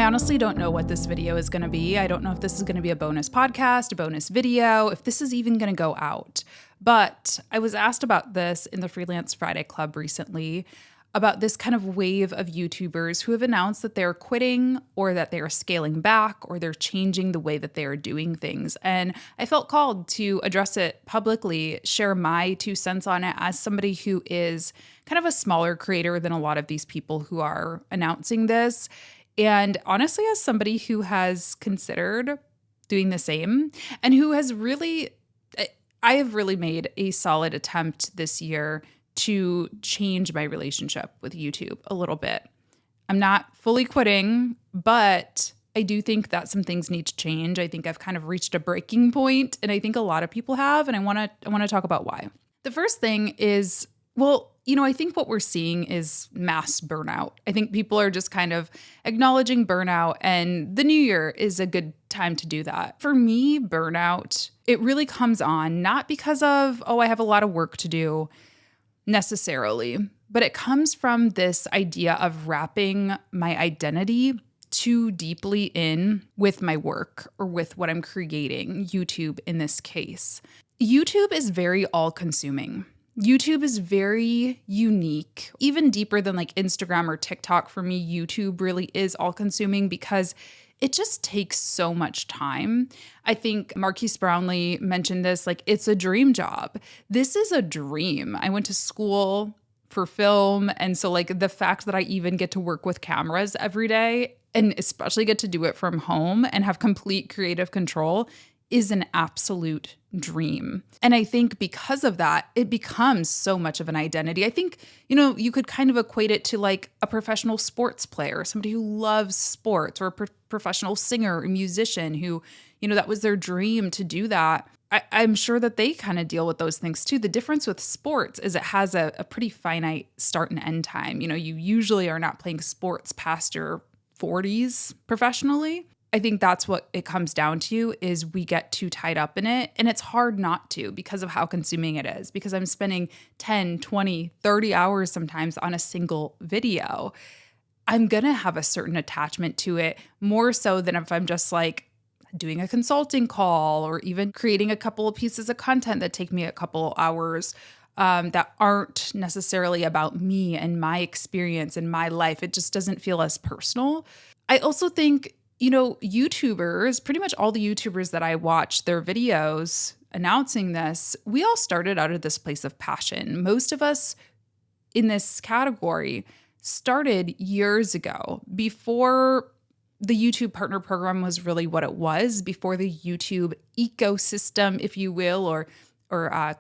honestly don't know what this video is going to be. I don't know if this is going to be a bonus podcast, a bonus video, if this is even going to go out. But I was asked about this in the Freelance Friday Club recently, about this kind of wave of YouTubers who have announced that they're quitting or that they are scaling back or they're changing the way that they are doing things. And I felt called to address it publicly, share my 2 cents on it as somebody who is kind of a smaller creator than a lot of these people who are announcing this. And honestly, as somebody who has considered doing the same and who has I have really made a solid attempt this year to change my relationship with YouTube a little bit. I'm not fully quitting, but I do think that some things need to change. I think I've kind of reached a breaking point, and I think a lot of people have, and I want to talk about why. The first thing is, I think what we're seeing is mass burnout. I think people are just kind of acknowledging burnout, and the new year is a good time to do that. For me, burnout, it really comes on not because of, I have a lot of work to do necessarily, but it comes from this idea of wrapping my identity too deeply in with my work or with what I'm creating, YouTube in this case. YouTube is very all-consuming. YouTube is very unique, even deeper than like Instagram or TikTok. For me, YouTube really is all-consuming because it just takes so much time. I think Marques Brownlee mentioned this, like, it's a dream job. This is a dream. I went to school for film. And so like the fact that I even get to work with cameras every day and especially get to do it from home and have complete creative control is an absolute dream. And I think because of that, it becomes so much of an identity. I think, you could kind of equate it to like a professional sports player, somebody who loves sports, or a professional singer or musician who, that was their dream to do that. I'm sure that they kind of deal with those things too. The difference with sports is it has a pretty finite start and end time. You usually are not playing sports past your 40s professionally. I think that's what it comes down to, is we get too tied up in it. And it's hard not to because of how consuming it is, because I'm spending 10, 20, 30 hours sometimes on a single video. I'm going to have a certain attachment to it, more so than if I'm just like doing a consulting call or even creating a couple of pieces of content that take me a couple hours that aren't necessarily about me and my experience and my life. It just doesn't feel as personal. I also think YouTubers, pretty much all the YouTubers that I watch their videos announcing this, we all started out of this place of passion. Most of us in this category started years ago, before the YouTube partner program was really what it was, before the YouTube ecosystem, if you will, or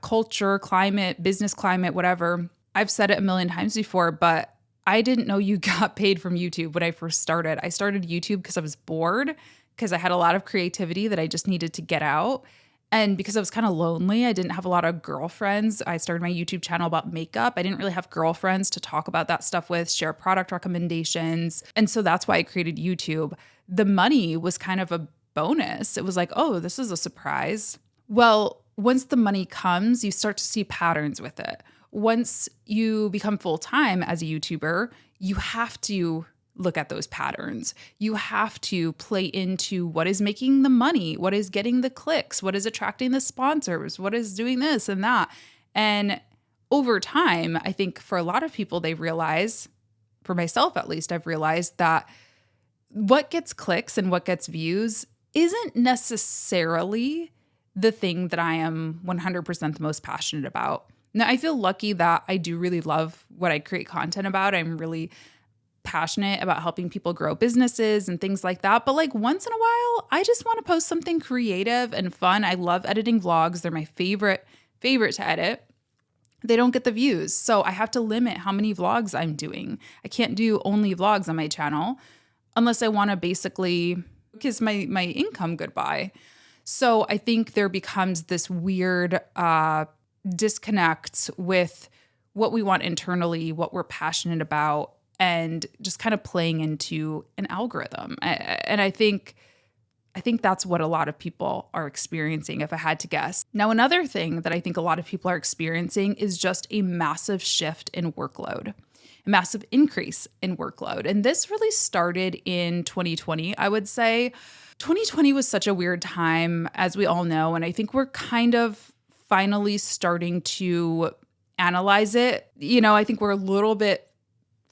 culture, climate, business climate, whatever. I've said it a million times before, but I didn't know you got paid from YouTube when I first started. I started YouTube because I was bored, because I had a lot of creativity that I just needed to get out. And because I was kind of lonely, I didn't have a lot of girlfriends. I started my YouTube channel about makeup. I didn't really have girlfriends to talk about that stuff with, share product recommendations. And so that's why I created YouTube. The money was kind of a bonus. It was like, this is a surprise. Well, once the money comes, you start to see patterns with it. Once you become full-time as a YouTuber, you have to look at those patterns. You have to play into what is making the money, what is getting the clicks, what is attracting the sponsors, what is doing this and that. And over time, I think for a lot of people, they realize, for myself at least, I've realized that what gets clicks and what gets views isn't necessarily the thing that I am 100% the most passionate about. Now, I feel lucky that I do really love what I create content about. I'm really passionate about helping people grow businesses and things like that. But like once in a while, I just want to post something creative and fun. I love editing vlogs. They're my favorite to edit. They don't get the views. So I have to limit how many vlogs I'm doing. I can't do only vlogs on my channel unless I want to basically kiss my income goodbye. So I think there becomes this weird disconnect with what we want internally, what we're passionate about, and just kind of playing into an algorithm. And I think that's what a lot of people are experiencing, if I had to guess. Now, another thing that I think a lot of people are experiencing is just a massive shift in workload. a massive increase in workload. And this really started in 2020, I would say. 2020 was such a weird time, as we all know, and I think we're kind of finally starting to analyze it. I think we're a little bit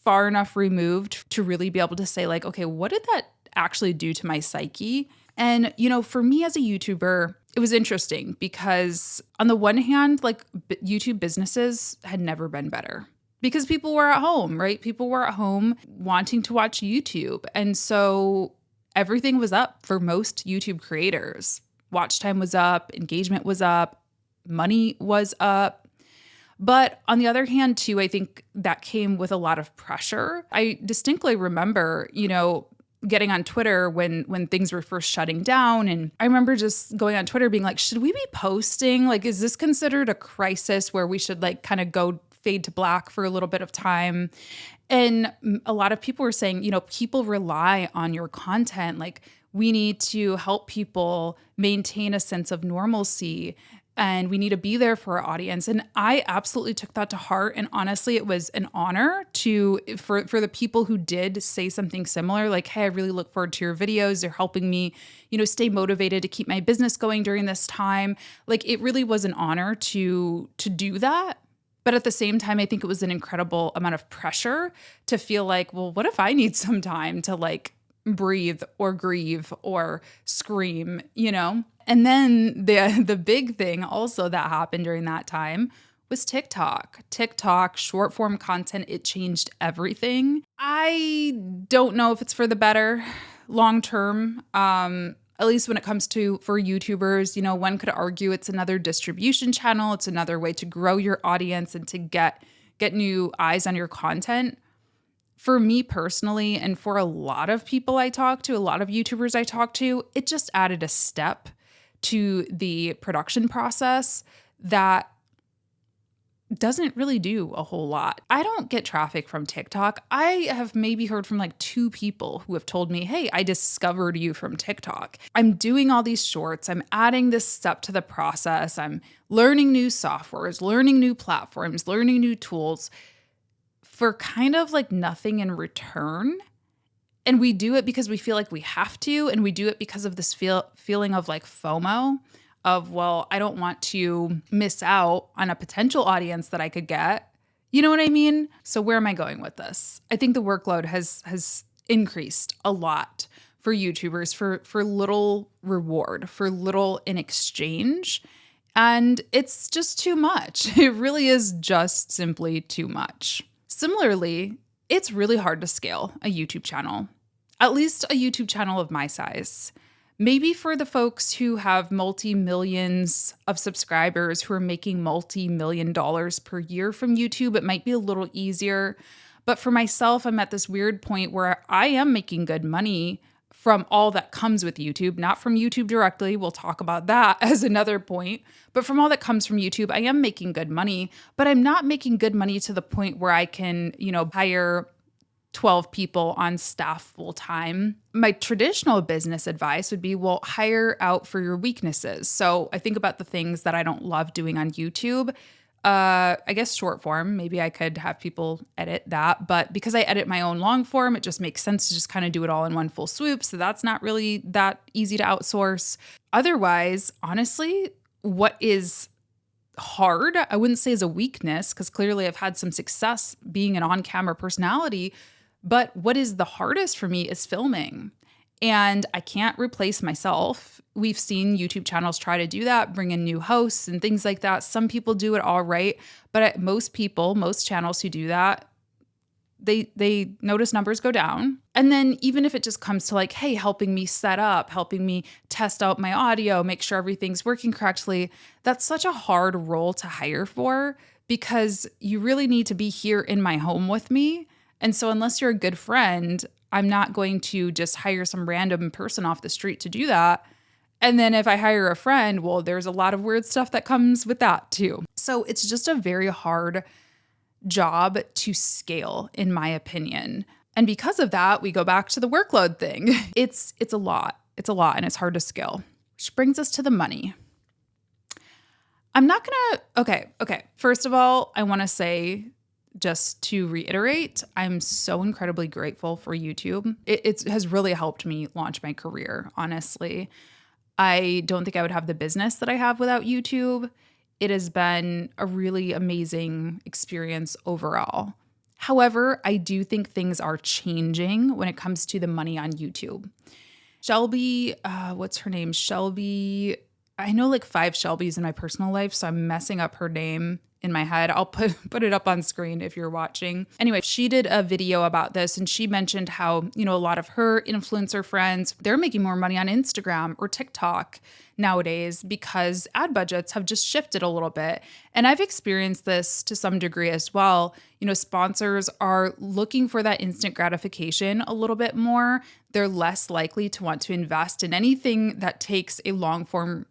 far enough removed to really be able to say like, okay, what did that actually do to my psyche? And, for me as a YouTuber, it was interesting because on the one hand, like YouTube businesses had never been better because people were at home, right? People were at home wanting to watch YouTube. And so everything was up for most YouTube creators. Watch time was up, engagement was up, money was up. But on the other hand, too, I think that came with a lot of pressure. I distinctly remember, getting on Twitter when things were first shutting down. And I remember just going on Twitter being like, should we be posting? Like, is this considered a crisis where we should like kind of go fade to black for a little bit of time? And a lot of people were saying, people rely on your content. Like, we need to help people maintain a sense of normalcy. And we need to be there for our audience. And I absolutely took that to heart. And honestly, it was an honor for the people who did say something similar, like, hey, I really look forward to your videos. They're helping me, stay motivated to keep my business going during this time. Like, it really was an honor to do that. But at the same time, I think it was an incredible amount of pressure to feel like, well, what if I need some time to like breathe or grieve or scream, And then the big thing also that happened during that time was TikTok. TikTok, short form content, it changed everything. I don't know if it's for the better long term, at least when it comes for YouTubers. One could argue it's another distribution channel. It's another way to grow your audience and to get new eyes on your content. For me personally, and for a lot of people I talk to, a lot of YouTubers I talk to, it just added a step to the production process that doesn't really do a whole lot. I don't get traffic from TikTok. I have maybe heard from like 2 people who have told me, hey, I discovered you from TikTok. I'm doing all these shorts. I'm adding this step to the process. I'm learning new softwares, learning new platforms, learning new tools for kind of like nothing in return. And we do it because we feel like we have to. And we do it because of this feeling of like FOMO of, well, I don't want to miss out on a potential audience that I could get. You know what I mean? So where am I going with this? I think the workload has increased a lot for YouTubers for little reward, for little in exchange. And it's just too much. It really is just simply too much. Similarly, it's really hard to scale a YouTube channel, at least a YouTube channel of my size. Maybe for the folks who have multi-millions of subscribers who are making multi-million dollars per year from YouTube, it might be a little easier. But for myself, I'm at this weird point where I am making good money from all that comes with YouTube, not from YouTube directly. We'll talk about that as another point. But from all that comes from YouTube, I am making good money, but I'm not making good money to the point where I can, hire 12 people on staff full time. My traditional business advice would be, well, hire out for your weaknesses. So I think about the things that I don't love doing on YouTube. I guess short form, maybe I could have people edit that, but because I edit my own long form, it just makes sense to just kind of do it all in one full swoop. So that's not really that easy to outsource. Otherwise, honestly, what is hard, I wouldn't say is a weakness, because clearly I've had some success being an on-camera personality, but what is the hardest for me is filming. And I can't replace myself. We've seen YouTube channels try to do that, bring in new hosts and things like that. Some people do it all right, but most channels who do that, they notice numbers go down. And then even if it just comes to like, hey, helping me set up, helping me test out my audio, make sure everything's working correctly, that's such a hard role to hire for because you really need to be here in my home with me. And so unless you're a good friend, I'm not going to just hire some random person off the street to do that. And then if I hire a friend, well, there's a lot of weird stuff that comes with that too. So it's just a very hard job to scale, in my opinion. And because of that, we go back to the workload thing. It's a lot. It's a lot and it's hard to scale. Which brings us to the money. I'm not gonna, okay. First of all, I wanna say just to reiterate, I'm so incredibly grateful for YouTube. It has really helped me launch my career, honestly. I don't think I would have the business that I have without YouTube. It has been a really amazing experience overall. However, I do think things are changing when it comes to the money on YouTube. Shelby, what's her name? Shelby. I know like 5 Shelbys in my personal life, so I'm messing up her name in my head. I'll put it up on screen if you're watching. Anyway, she did a video about this and she mentioned how, a lot of her influencer friends, they're making more money on Instagram or TikTok nowadays because ad budgets have just shifted a little bit. And I've experienced this to some degree as well. Sponsors are looking for that instant gratification a little bit more. They're less likely to want to invest in anything that takes a long-term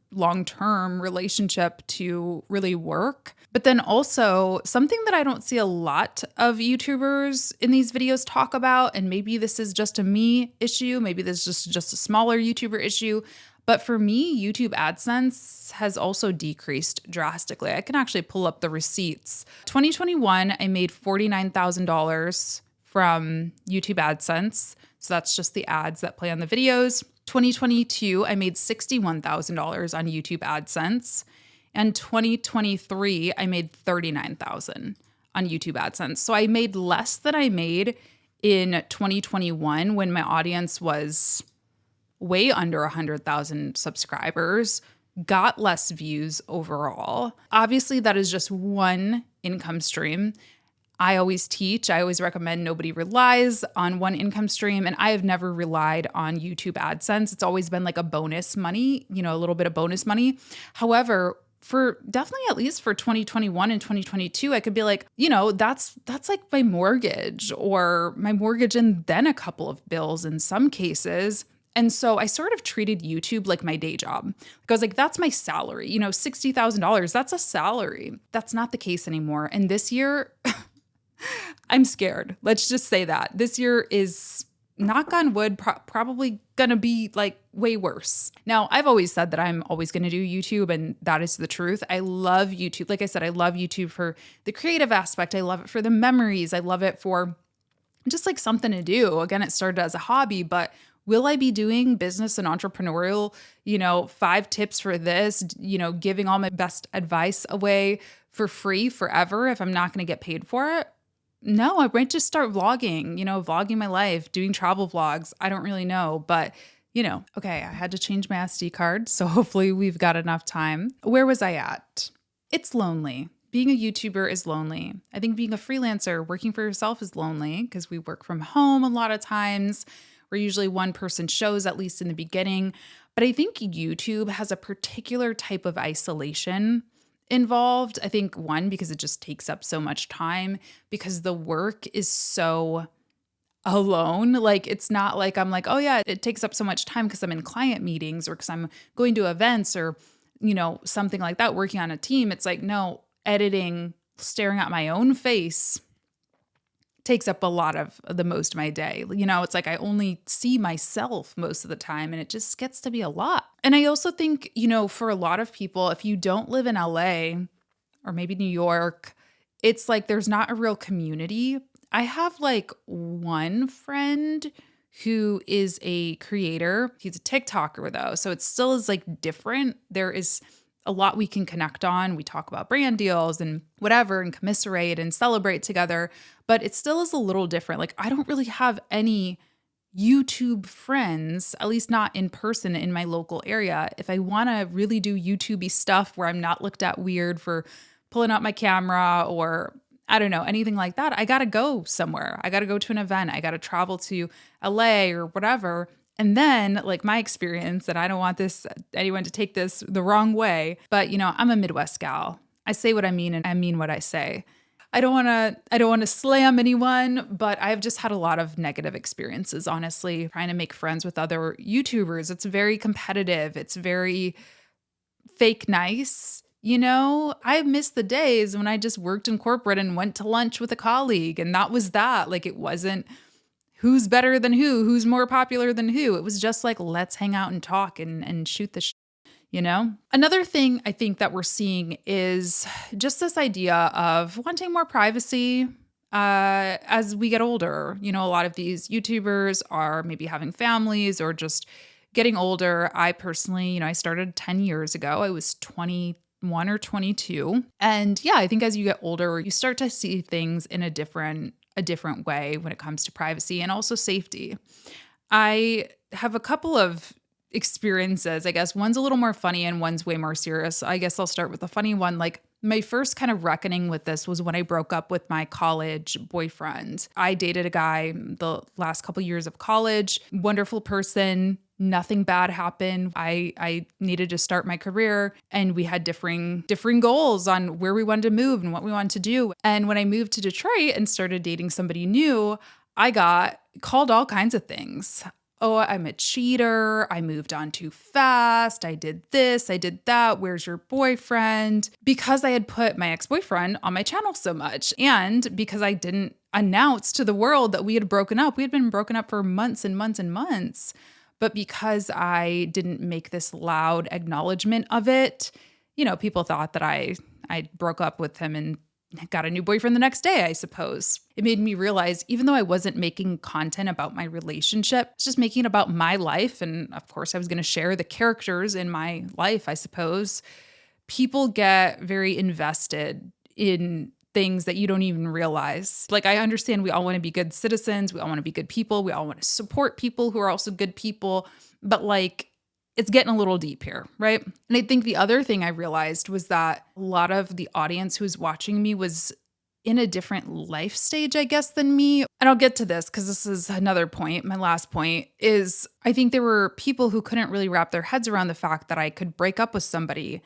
relationship to really work. But then also something that I don't see a lot of YouTubers in these videos talk about, and maybe this is just a me issue, maybe this is just a smaller YouTuber issue, but for me, YouTube AdSense has also decreased drastically. I can actually pull up the receipts. 2021, I made $49,000 from YouTube AdSense. So that's just the ads that play on the videos. 2022, I made $61,000 on YouTube AdSense. And 2023, I made $39,000 on YouTube AdSense. So I made less than I made in 2021 when my audience was way under 100,000 subscribers, got less views overall. Obviously, that is just one income stream. I always teach, I always recommend nobody relies on one income stream, and I have never relied on YouTube AdSense. It's always been like a bonus money, a little bit of bonus money. However, for definitely at least for 2021 and 2022, I could be like, that's like my mortgage and then a couple of bills in some cases. And so I sort of treated YouTube like my day job. I was like, that's my salary, $60,000, that's a salary. That's not the case anymore. And this year, I'm scared. Let's just say that. This year is, knock on wood, probably gonna be like way worse. Now, I've always said that I'm always gonna do YouTube, and that is the truth. I love YouTube. Like I said, I love YouTube for the creative aspect. I love it for the memories. I love it for just like something to do. Again, it started as a hobby, but will I be doing business and entrepreneurial, 5 tips for this, giving all my best advice away for free forever if I'm not going to get paid for it? No, I might just start vlogging, vlogging my life, doing travel vlogs. I don't really know, but okay, I had to change my SD card. So hopefully we've got enough time. Where was I at? It's lonely. Being a YouTuber is lonely. I think being a freelancer, working for yourself is lonely because we work from home a lot of times. We're usually one person shows, at least in the beginning. But I think YouTube has a particular type of isolation involved. I think one, because it just takes up so much time, because the work is so alone. Like, it's not like I'm like, oh yeah, it takes up so much time because I'm in client meetings or because I'm going to events or, something like that, working on a team. It's like, no, editing, staring at my own face takes up a lot of the most of my day. It's like I only see myself most of the time, and it just gets to be a lot. And I also think, for a lot of people, if you don't live in LA or maybe New York, it's like there's not a real community. I have like one friend who is a creator. He's a TikToker though, so it still is like different. There is a lot we can connect on. We talk about brand deals and whatever and commiserate and celebrate together, but it still is a little different. Like, I don't really have any YouTube friends, at least not in person in my local area. If I want to really do YouTube-y stuff where I'm not looked at weird for pulling out my camera or I don't know, anything like that, I got to go somewhere. I got to go to an event. I got to travel to LA or whatever. And then, like, my experience, and I don't want anyone to take this the wrong way, but I'm a Midwest gal. I say what I mean and I mean what I say. I don't want to slam anyone, but I've just had a lot of negative experiences, honestly, trying to make friends with other YouTubers. It's very competitive. It's very fake nice. I miss the days when I just worked in corporate and went to lunch with a colleague, and that was that. Like, it wasn't who's better than who's more popular than who. It was just like, let's hang out and talk and shoot the shit. Another thing I think that we're seeing is just this idea of wanting more privacy. as we get older. A lot of these YouTubers are maybe having families or just getting older. I personally, I started 10 years ago. I was 21 or 22. And yeah, I think as you get older, you start to see things in a different way when it comes to privacy and also safety. I have a couple of experiences. I guess one's a little more funny and one's way more serious. I guess I'll start with the funny one. Like my first kind of reckoning with this was when I broke up with my college boyfriend. I dated a guy the last couple years of college, wonderful person. Nothing bad happened. I needed to start my career and we had differing goals on where we wanted to move and what we wanted to do. And when I moved to Detroit and started dating somebody new, I got called all kinds of things. Oh, I'm a cheater. I moved on too fast. I did this. I did that. Where's your boyfriend? Because I had put my ex-boyfriend on my channel so much. And because I didn't announce to the world that we had broken up. We had been broken up for months and months and months. But because I didn't make this loud acknowledgement of it, people thought that I broke up with him and got a new boyfriend the next day, I suppose. It made me realize, even though I wasn't making content about my relationship, it's just making it about my life. And of course, I was going to share the characters in my life, I suppose. People get very invested in things that you don't even realize. Like, I understand we all want to be good citizens. We all want to be good people. We all want to support people who are also good people. But it's getting a little deep here, right? And I think the other thing I realized was that a lot of the audience who was watching me was in a different life stage, I guess, than me. And I'll get to this because this is another point. My last point is I think there were people who couldn't really wrap their heads around the fact that I could break up with somebody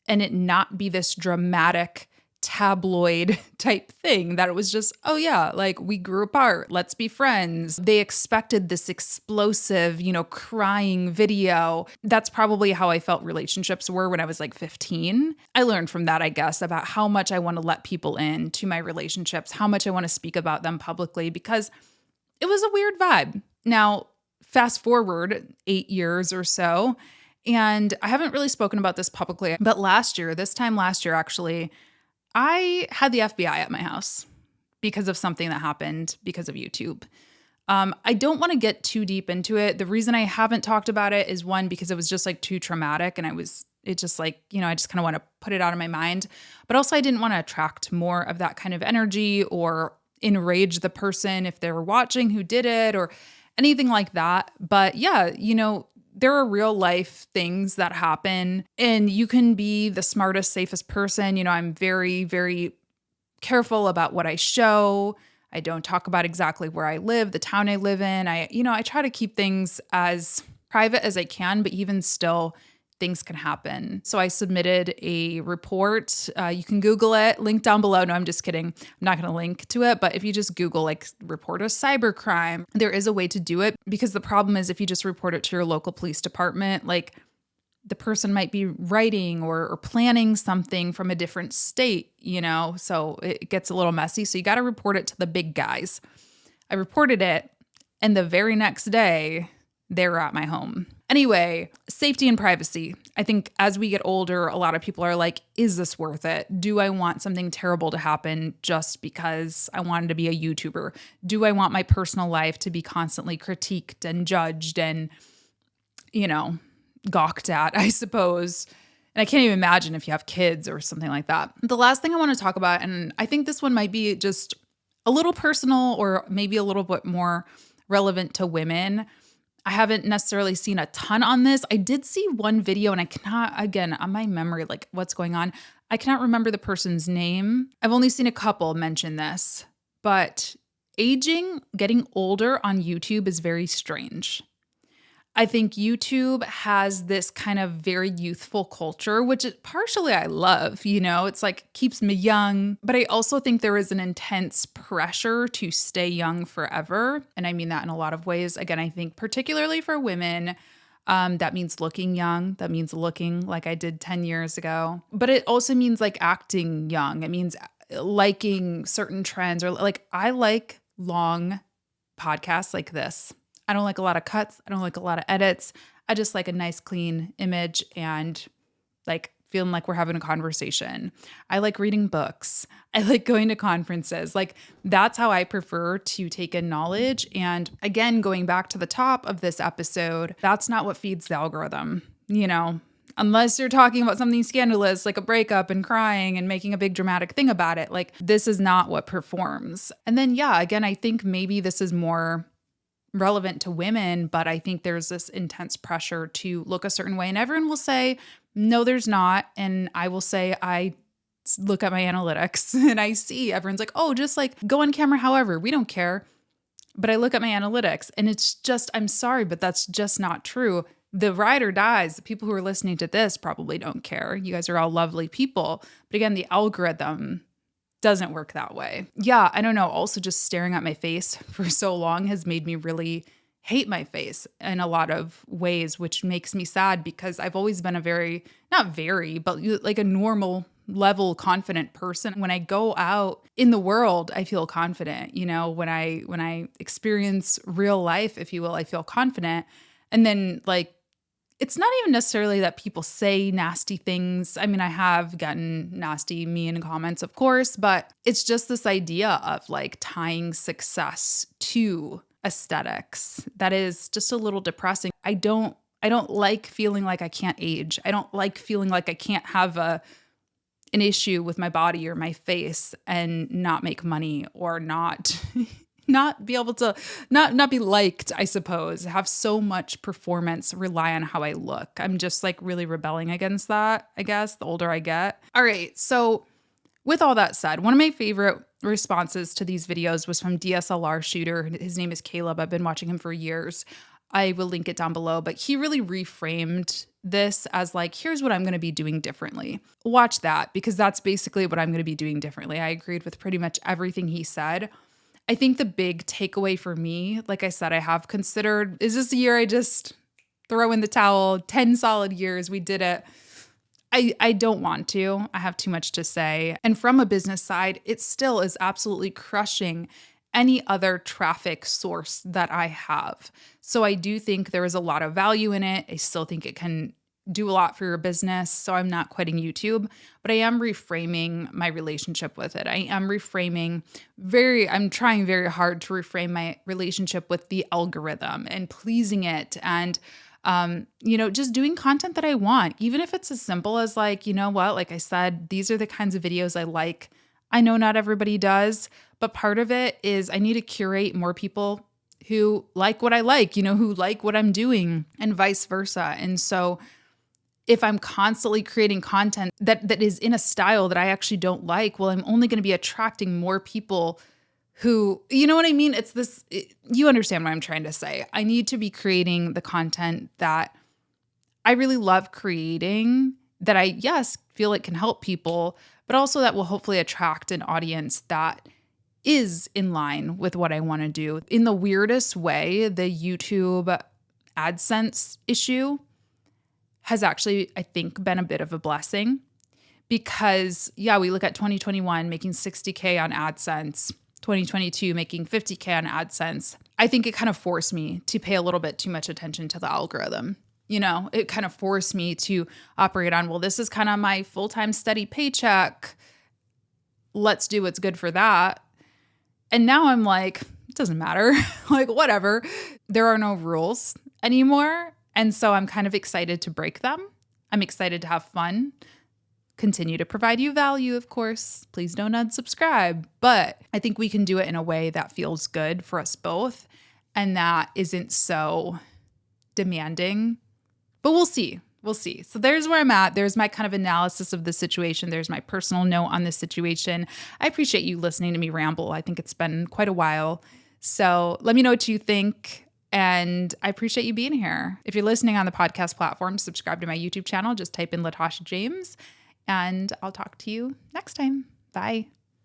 and it not be this dramatic tabloid type thing, that it was just, oh yeah, like we grew apart, let's be friends. They expected this explosive, crying video. That's probably how I felt relationships were when I was like 15. I learned from that, I guess, about how much I want to let people in to my relationships, how much I want to speak about them publicly, because it was a weird vibe. Now, fast forward 8 years or so, and I haven't really spoken about this publicly, but this time last year, actually, I had the FBI at my house because of something that happened because of YouTube. I don't want to get too deep into it. The reason I haven't talked about it is one, because it was just like too traumatic and I just kind of want to put it out of my mind. But also I didn't want to attract more of that kind of energy or enrage the person if they were watching who did it or anything like that. But yeah, there are real life things that happen and you can be the smartest, safest person. I'm very, very careful about what I show. I don't talk about exactly where I live, the town I live in. I try to keep things as private as I can, but even still, things can happen. So I submitted a report. You can Google it, link down below. No, I'm just kidding. I'm not going to link to it. But if you just Google report a cybercrime, there is a way to do it, because the problem is if you just report it to your local police department, the person might be writing or planning something from a different state, so it gets a little messy. So you got to report it to the big guys. I reported it, and the very next day, they were at my home. Anyway, safety and privacy. I think as we get older, a lot of people are like, is this worth it? Do I want something terrible to happen just because I wanted to be a YouTuber? Do I want my personal life to be constantly critiqued and judged and, gawked at, I suppose? And I can't even imagine if you have kids or something like that. The last thing I want to talk about, and I think this one might be just a little personal or maybe a little bit more relevant to women. I haven't necessarily seen a ton on this. I did see one video and I cannot, again, on my memory, what's going on, I cannot remember the person's name. I've only seen a couple mention this, but getting older on YouTube is very strange. I think YouTube has this kind of very youthful culture, which partially I love, it's keeps me young, but I also think there is an intense pressure to stay young forever. And I mean that in a lot of ways. Again, I think particularly for women, that means looking young. That means looking like I did 10 years ago, but it also means acting young. It means liking certain trends or I like long podcasts like this. I don't like a lot of cuts. I don't like a lot of edits. I just like a nice, clean image and feeling like we're having a conversation. I like reading books. I like going to conferences. Like that's how I prefer to take in knowledge. And again, going back to the top of this episode, that's not what feeds the algorithm, unless you're talking about something scandalous like a breakup and crying and making a big dramatic thing about it. Like this is not what performs. And then, again, I think maybe this is more relevant to women, but I think there's this intense pressure to look a certain way. And everyone will say, no, there's not. And I will say, I look at my analytics and I see everyone's like, oh, just like go on camera. However, we don't care. But I look at my analytics and it's just, I'm sorry, but that's just not true. The ride or dies, the people who are listening to this probably don't care. You guys are all lovely people. But again, the algorithm doesn't work that way. Yeah, I don't know. Also, just staring at my face for so long has made me really hate my face in a lot of ways, which makes me sad because I've always been but like a normal level confident person. When I go out in the world, I feel confident. When I experience real life, if you will, I feel confident. And then like, it's not even necessarily that people say nasty things. I mean, I have gotten nasty, mean comments, of course, but it's just this idea of like tying success to aesthetics that is just a little depressing. I don't like feeling like I can't age. I don't like feeling like I can't have an issue with my body or my face and not make money or not be able to not be liked, I suppose, have so much performance rely on how I look. I'm just like really rebelling against that, I guess, the older I get. All right. So with all that said, one of my favorite responses to these videos was from DSLR shooter. His name is Caleb. I've been watching him for years. I will link it down below, but he really reframed this as like, here's what I'm going to be doing differently. Watch that because that's basically what I'm going to be doing differently. I agreed with pretty much everything he said. I think the big takeaway for me, like I said, I have considered, is this a year I just throw in the towel? 10 solid years, we did it. I don't want to. I have too much to say. And from a business side, it still is absolutely crushing any other traffic source that I have. So I do think there is a lot of value in it. I still think it can do a lot for your business. So I'm not quitting YouTube, but I am reframing my relationship with it. I'm trying very hard to reframe my relationship with the algorithm and pleasing it and, just doing content that I want, even if it's as simple as like, like I said, these are the kinds of videos I like. I know not everybody does, but part of it is I need to curate more people who like what I like, who like what I'm doing and vice versa. And so if I'm constantly creating content that is in a style that I actually don't like, well, I'm only going to be attracting more people who, you know what I mean? You understand what I'm trying to say. I need to be creating the content that I really love creating, that I, yes, feel it can help people, but also that will hopefully attract an audience that is in line with what I want to do. In the weirdest way, the YouTube AdSense issue has actually, I think, been a bit of a blessing because, we look at 2021 making $60K on AdSense, 2022 making $50K on AdSense. I think it kind of forced me to pay a little bit too much attention to the algorithm. It kind of forced me to operate on, well, this is kind of my full-time steady paycheck. Let's do what's good for that. And now I'm like, it doesn't matter. Like, whatever. There are no rules anymore. And so I'm kind of excited to break them. I'm excited to have fun, continue to provide you value, of course. Please don't unsubscribe. But I think we can do it in a way that feels good for us both and that isn't so demanding. But we'll see. We'll see. So there's where I'm at. There's my kind of analysis of the situation. There's my personal note on this situation. I appreciate you listening to me ramble. I think it's been quite a while. So let me know what you think. And I appreciate you being here. If you're listening on the podcast platform, subscribe to my YouTube channel. Just type in Latasha James, and I'll talk to you next time. Bye.